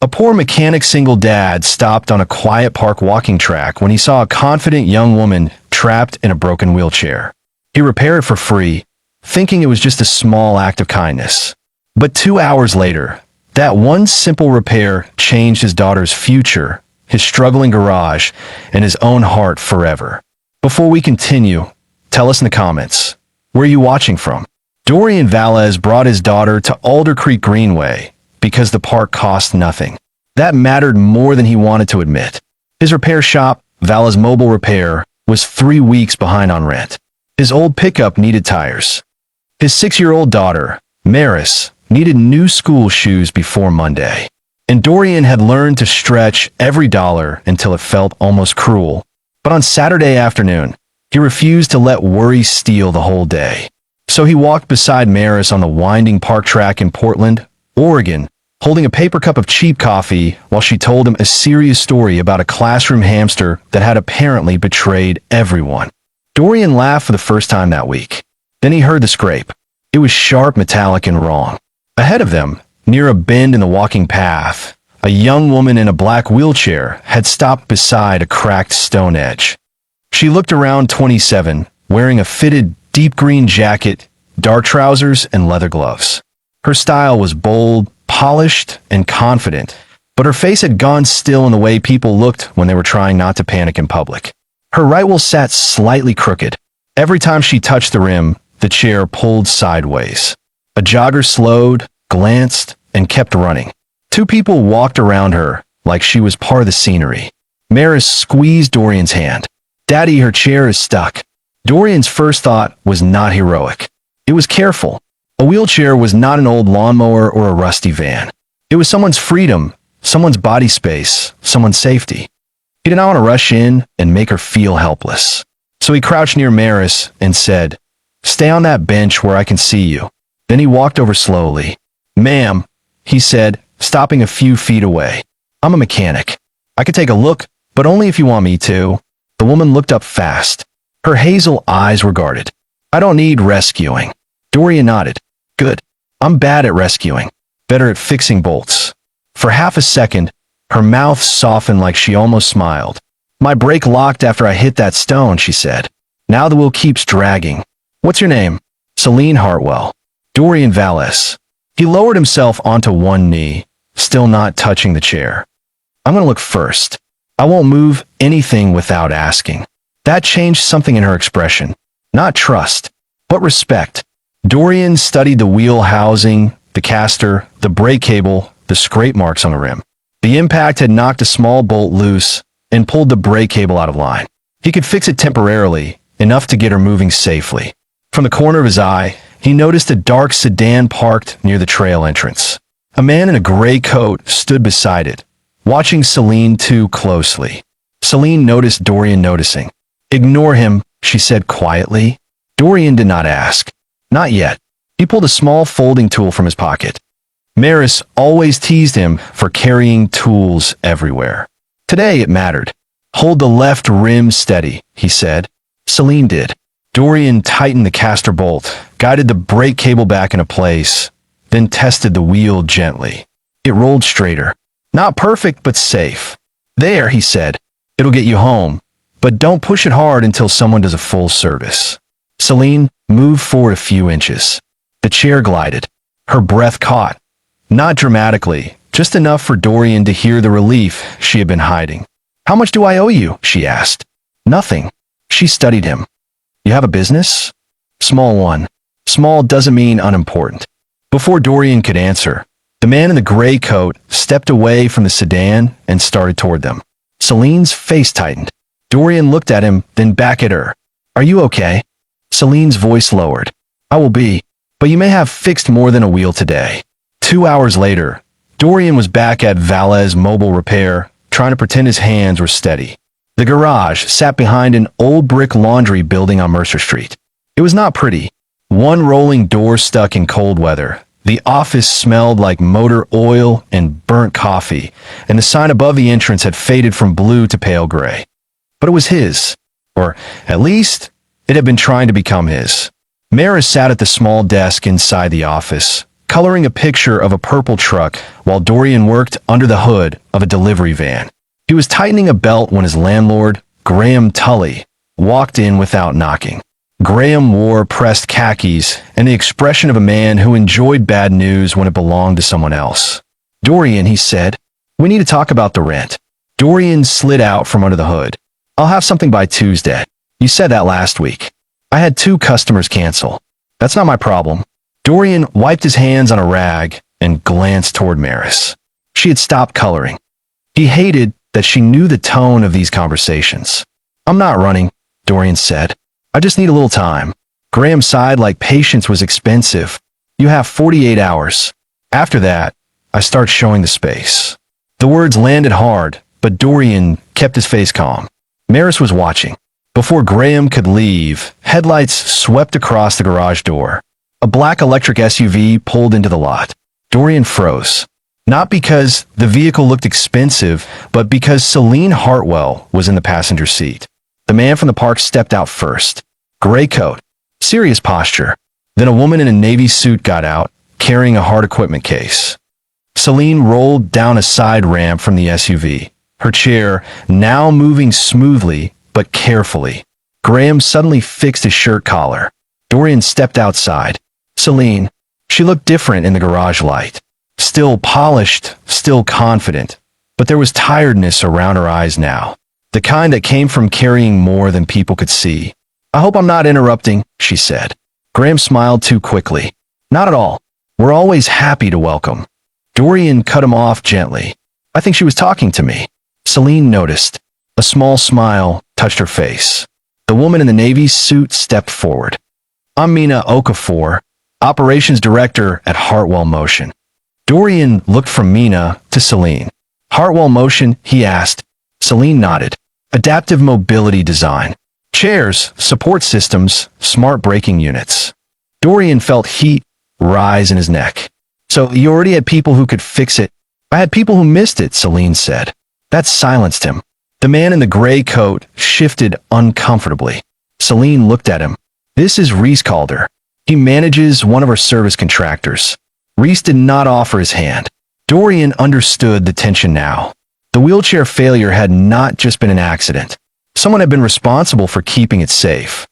A poor mechanic single dad stopped on a quiet park walking track when he saw a confident young woman trapped in a broken wheelchair. He repaired it for free, thinking it was just a small act of kindness. But 2 hours later, that one simple repair changed his daughter's future, his struggling garage, and his own heart forever. Before we continue, tell us in the comments, where are you watching from? Dorian Valles brought his daughter to Alder Creek Greenway because the park cost nothing. That mattered more than he wanted to admit. His repair shop, Valles Mobile Repair, was 3 weeks behind on rent. His old pickup needed tires. His 6-year-old daughter, Maris, needed new school shoes before Monday. And Dorian had learned to stretch every dollar until it felt almost cruel. But on Saturday afternoon, he refused to let worry steal the whole day. So he walked beside Maris on the winding park track in Portland, Oregon, holding a paper cup of cheap coffee while she told him a serious story about a classroom hamster that had apparently betrayed everyone. Dorian laughed for the first time that week. Then he heard the scrape. It was sharp, metallic, and wrong. Ahead of them, near a bend in the walking path, a young woman in a black wheelchair had stopped beside a cracked stone edge. She looked around 27, wearing a fitted deep green jacket, dark trousers, and leather gloves. Her style was bold, polished, and confident, but her face had gone still in the way people looked when they were trying not to panic in public. Her right wheel sat slightly crooked. Every time she touched the rim, the chair pulled sideways. A jogger slowed, glanced, and kept running. 2 people walked around her like she was part of the scenery. Maris squeezed Dorian's hand. "Daddy, her chair is stuck." Dorian's first thought was not heroic. It was careful. A wheelchair was not an old lawnmower or a rusty van. It was someone's freedom, someone's body space, someone's safety. He did not want to rush in and make her feel helpless. So he crouched near Maris and said, "Stay on that bench where I can see you." Then he walked over slowly. "Ma'am," he said, stopping a few feet away. "I'm a mechanic. I could take a look, but only if you want me to." The woman looked up fast. Her hazel eyes were guarded. "I don't need rescuing." Dorian nodded. "Good. I'm bad at rescuing. Better at fixing bolts." For half a second, her mouth softened like she almost smiled. "My brake locked after I hit that stone," she said. "Now the wheel keeps dragging." "What's your name?" "Celine Hartwell." "Dorian Valles." He lowered himself onto one knee, still not touching the chair. "I'm going to look first. I won't move anything without asking." That changed something in her expression. Not trust, but respect. Dorian studied the wheel housing, the caster, the brake cable, the scrape marks on the rim. The impact had knocked a small bolt loose and pulled the brake cable out of line. He could fix it temporarily, enough to get her moving safely. From the corner of his eye, he noticed a dark sedan parked near the trail entrance. A man in a gray coat stood beside it, watching Celine too closely. Celine noticed Dorian noticing. "Ignore him," she said quietly. Dorian did not ask. Not yet. He pulled a small folding tool from his pocket. Maris always teased him for carrying tools everywhere. Today it mattered. "Hold the left rim steady," he said. Celine did. Dorian tightened the caster bolt, guided the brake cable back into place, then tested the wheel gently. It rolled straighter. Not perfect, but safe. "There," he said. "It'll get you home, but don't push it hard until someone does a full service." Celine moved forward a few inches. The chair glided. Her breath caught. Not dramatically, just enough for Dorian to hear the relief she had been hiding. "How much do I owe you?" she asked. "Nothing." She studied him. "You have a business?" "Small one." Small doesn't mean unimportant. Before Dorian could answer, the man in the gray coat stepped away from the sedan and started toward them. Celine's face tightened. Dorian looked at him, then back at her. "Are you okay?" Celine's voice lowered. "I will be, but you may have fixed more than a wheel today." 2 hours later, Dorian was back at Valles Mobile Repair, trying to pretend his hands were steady. The garage sat behind an old brick laundry building on Mercer Street. It was not pretty. One rolling door stuck in cold weather. The office smelled like motor oil and burnt coffee, and the sign above the entrance had faded from blue to pale gray. But it was his, or at least it had been trying to become his. Maris sat at the small desk inside the office, coloring a picture of a purple truck while Dorian worked under the hood of a delivery van. He was tightening a belt when his landlord, Graham Tully, walked in without knocking. Graham wore pressed khakis and the expression of a man who enjoyed bad news when it belonged to someone else. "Dorian," he said, "we need to talk about the rent." Dorian slid out from under the hood. "I'll have something by Tuesday. You said that last week. I had 2 customers cancel. That's not my problem." Dorian wiped his hands on a rag and glanced toward Maris. She had stopped coloring. He hated that she knew the tone of these conversations. "I'm not running," Dorian said. "I just need a little time." Graham sighed like patience was expensive. "You have 48 hours. After that, I start showing the space." The words landed hard, but Dorian kept his face calm. Maris was watching. Before Graham could leave, headlights swept across the garage door. A black electric SUV pulled into the lot. Dorian froze. Not because the vehicle looked expensive, but because Celine Hartwell was in the passenger seat. The man from the park stepped out first. Gray coat, serious posture. Then a woman in a navy suit got out, carrying a hard equipment case. Celine rolled down a side ramp from the SUV, her chair now moving smoothly but carefully. Graham suddenly fixed his shirt collar. Dorian stepped outside. Celine. She looked different in the garage light. Still polished, still confident, but there was tiredness around her eyes now. The kind that came from carrying more than people could see. "I hope I'm not interrupting," she said. Graham smiled too quickly. "Not at all. We're always happy to welcome." Dorian cut him off gently. "I think she was talking to me." Celine noticed. A small smile touched her face. The woman in the navy suit stepped forward. "I'm Mina Okafor, Operations Director at Hartwell Motion." Dorian looked from Mina to Celine. "Hartwell Motion?" he asked. Celine nodded. "Adaptive mobility design. Chairs, support systems, smart braking units." Dorian felt heat rise in his neck. "So you already had people who could fix it?" "I had people who missed it," Celine said. That silenced him. The man in the gray coat shifted uncomfortably. Celine looked at him. "This is Reese Calder. He manages one of our service contractors." Reese did not offer his hand. Dorian understood the tension now. The wheelchair failure had not just been an accident. Someone had been responsible for keeping it safe.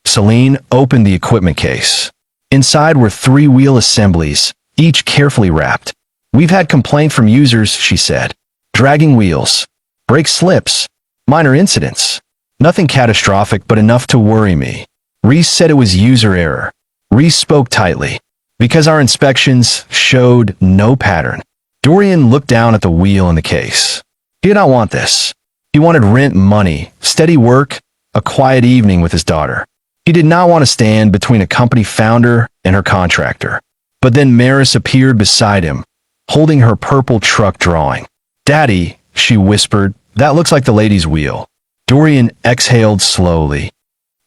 Celine opened the equipment case. Inside were 3 wheel assemblies, each carefully wrapped. "We've had complaint from users," she said. "Dragging wheels. Brake slips. Minor incidents. Nothing catastrophic, but enough to worry me." Reese said it was user error. Reese spoke tightly. "Because our inspections showed no pattern." Dorian looked down at the wheel in the case. He did not want this. He wanted rent money, steady work, a quiet evening with his daughter. He did not want to stand between a company founder and her contractor. But then Maris appeared beside him, holding her purple truck drawing. "Daddy," she whispered, "that looks like the lady's wheel." Dorian exhaled slowly.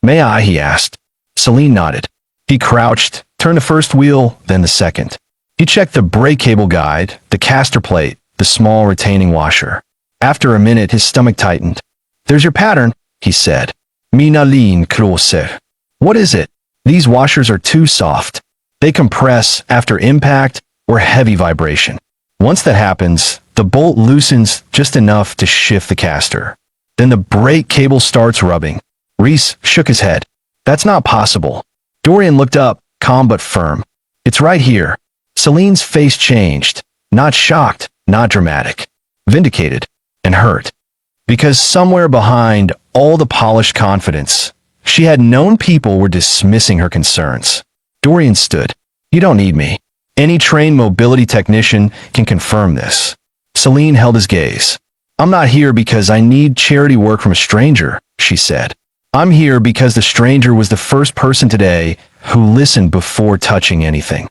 "May I?" he asked. Celine nodded. He crouched, turned the first wheel, then the second. He checked the brake cable guide, the caster plate, the small retaining washer. After a minute, his stomach tightened. "There's your pattern," he said. "Mina lean closer." "What is it?" "These washers are too soft. They compress after impact or heavy vibration. Once that happens, the bolt loosens just enough to shift the caster. Then the brake cable starts rubbing." Reese shook his head. "That's not possible." Dorian looked up, calm but firm. "It's right here." Celine's face changed. Not shocked, not dramatic. Vindicated and hurt. Because somewhere behind all the polished confidence, she had known people were dismissing her concerns. Dorian stood. "You don't need me. Any trained mobility technician can confirm this." Celine held his gaze. "I'm not here because I need charity work from a stranger," she said. "I'm here because the stranger was the first person today who listened before touching anything."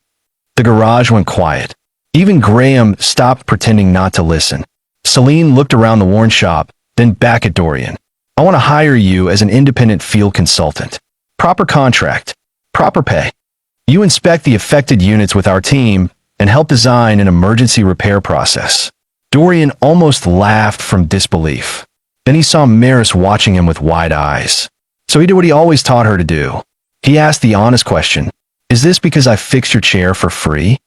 The garage went quiet. Even Graham stopped pretending not to listen. Celine looked around the worn shop, then back at Dorian. "I want to hire you as an independent field consultant. Proper contract. Proper pay. You inspect the affected units with our team and help design an emergency repair process." Dorian almost laughed from disbelief. Then he saw Maris watching him with wide eyes. So he did what he always taught her to do. He asked the honest question, "Is this because I fixed your chair for free?"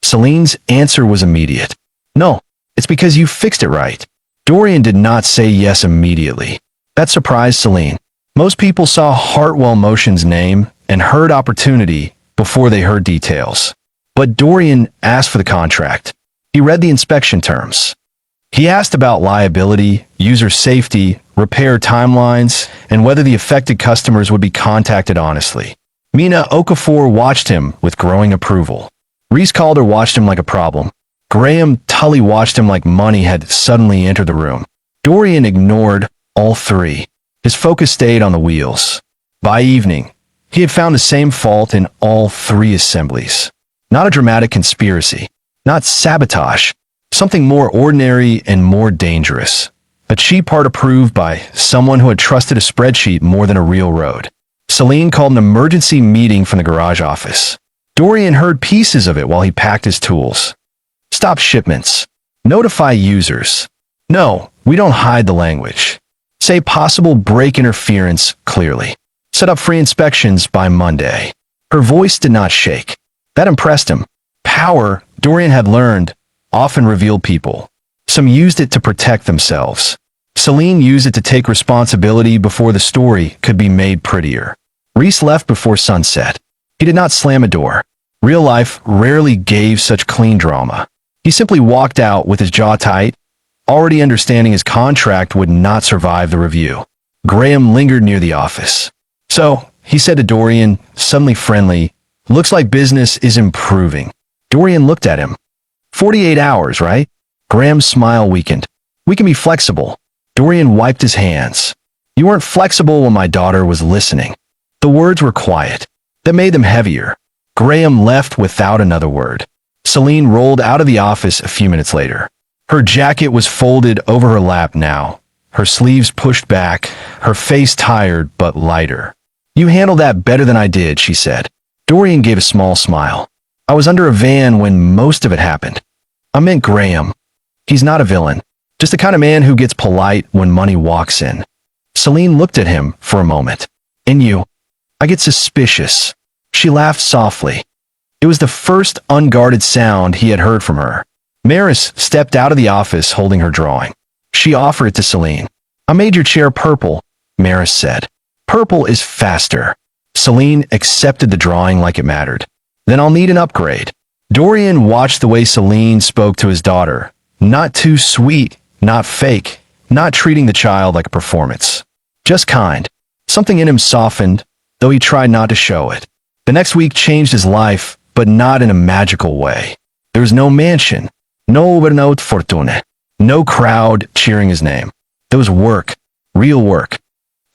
Celine's answer was immediate. No, it's because you fixed it right. Dorian did not say yes immediately. That surprised Celine. Most people saw Hartwell Motion's name and heard opportunity before they heard details. But Dorian asked for the contract. He read the inspection terms. He asked about liability, user safety, repair timelines, and whether the affected customers would be contacted honestly. Mina Okafor watched him with growing approval. Reese Calder watched him like a problem. Graham Tully watched him like money had suddenly entered the room. Dorian ignored all three. His focus stayed on the wheels. By evening, he had found the same fault in all three assemblies. Not a dramatic conspiracy. Not sabotage. Something more ordinary and more dangerous. A cheap part approved by someone who had trusted a spreadsheet more than a real road. Celine called an emergency meeting from the garage office. Dorian heard pieces of it while he packed his tools. Stop shipments. Notify users. No, we don't hide the language. Say possible break interference clearly. Set up free inspections by Monday. Her voice did not shake. That impressed him. Power, Dorian had learned, often revealed people. Some used it to protect themselves. Celine used it to take responsibility before the story could be made prettier. Reese left before sunset. He did not slam a door. Real life rarely gave such clean drama. He simply walked out with his jaw tight, already understanding his contract would not survive the review. Graham lingered near the office. So, he said to Dorian, suddenly friendly, looks like business is improving. Dorian looked at him. 48 hours, right? Graham's smile weakened. We can be flexible. Dorian wiped his hands. You weren't flexible when my daughter was listening. The words were quiet. That made them heavier. Graham left without another word. Celine rolled out of the office a few minutes later. Her jacket was folded over her lap now, her sleeves pushed back, her face tired but lighter. You handled that better than I did, she said. Dorian gave a small smile. I was under a van when most of it happened. I meant Graham. He's not a villain, just the kind of man who gets polite when money walks in. Celine looked at him for a moment. And you? I get suspicious. She laughed softly. It was the first unguarded sound he had heard from her. Maris stepped out of the office holding her drawing. She offered it to Celine. I made your chair purple, Maris said. Purple is faster. Celine accepted the drawing like it mattered. Then I'll need an upgrade. Dorian watched the way Celine spoke to his daughter. Not too sweet, not fake, not treating the child like a performance. Just kind. Something in him softened, though he tried not to show it. The next week changed his life, but not in a magical way. There was no mansion, no overnote fortune, no crowd cheering his name. There was work, real work.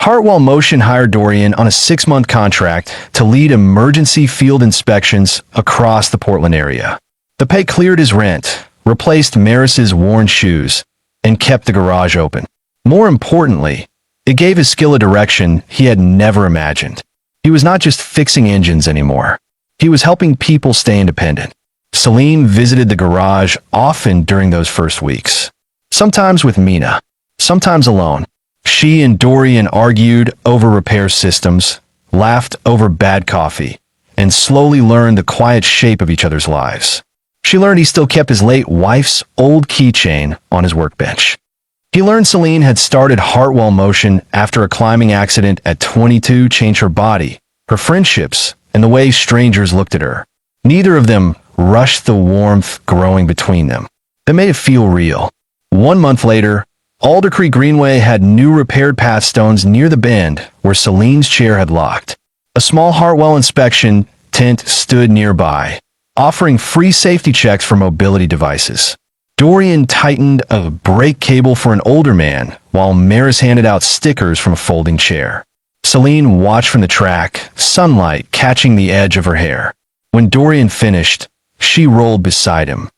Hartwell Motion hired Dorian on a 6-month contract to lead emergency field inspections across the Portland area. The pay cleared his rent, replaced Maris's worn shoes, and kept the garage open. More importantly, it gave his skill a direction he had never imagined. He was not just fixing engines anymore. He was helping people stay independent. Celine visited the garage often during those first weeks. Sometimes with Mina, sometimes alone. She and Dorian argued over repair systems, laughed over bad coffee, and slowly learned the quiet shape of each other's lives. She learned he still kept his late wife's old keychain on his workbench. He learned Celine had started Hartwell Motion after a climbing accident at 22 changed her body, her friendships, and the way strangers looked at her. Neither of them rushed the warmth growing between them. That made it feel real. 1 month later, Alder Creek Greenway had new repaired path stones near the bend where Celine's chair had locked. A small Hartwell inspection tent stood nearby, offering free safety checks for mobility devices. Dorian tightened a brake cable for an older man, while Maris handed out stickers from a folding chair. Celine watched from the track, sunlight catching the edge of her hair. When Dorian finished, she rolled beside him.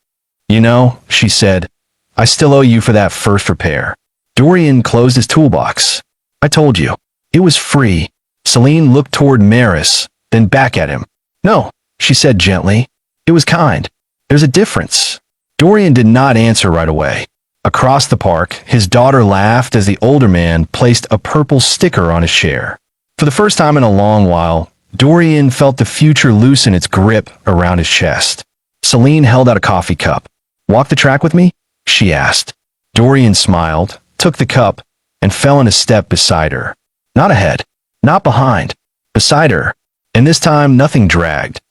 You know, she said, I still owe you for that first repair. Dorian closed his toolbox. I told you. It was free. Celine looked toward Maris, then back at him. No, she said gently. It was kind. There's a difference. Dorian did not answer right away. Across the park, his daughter laughed as the older man placed a purple sticker on his chair. For the first time in a long while, Dorian felt the future loosen its grip around his chest. Celine held out a coffee cup. "Walk the track with me?" she asked. Dorian smiled, took the cup, and fell in a step beside her. Not ahead, not behind, beside her. And this time nothing dragged.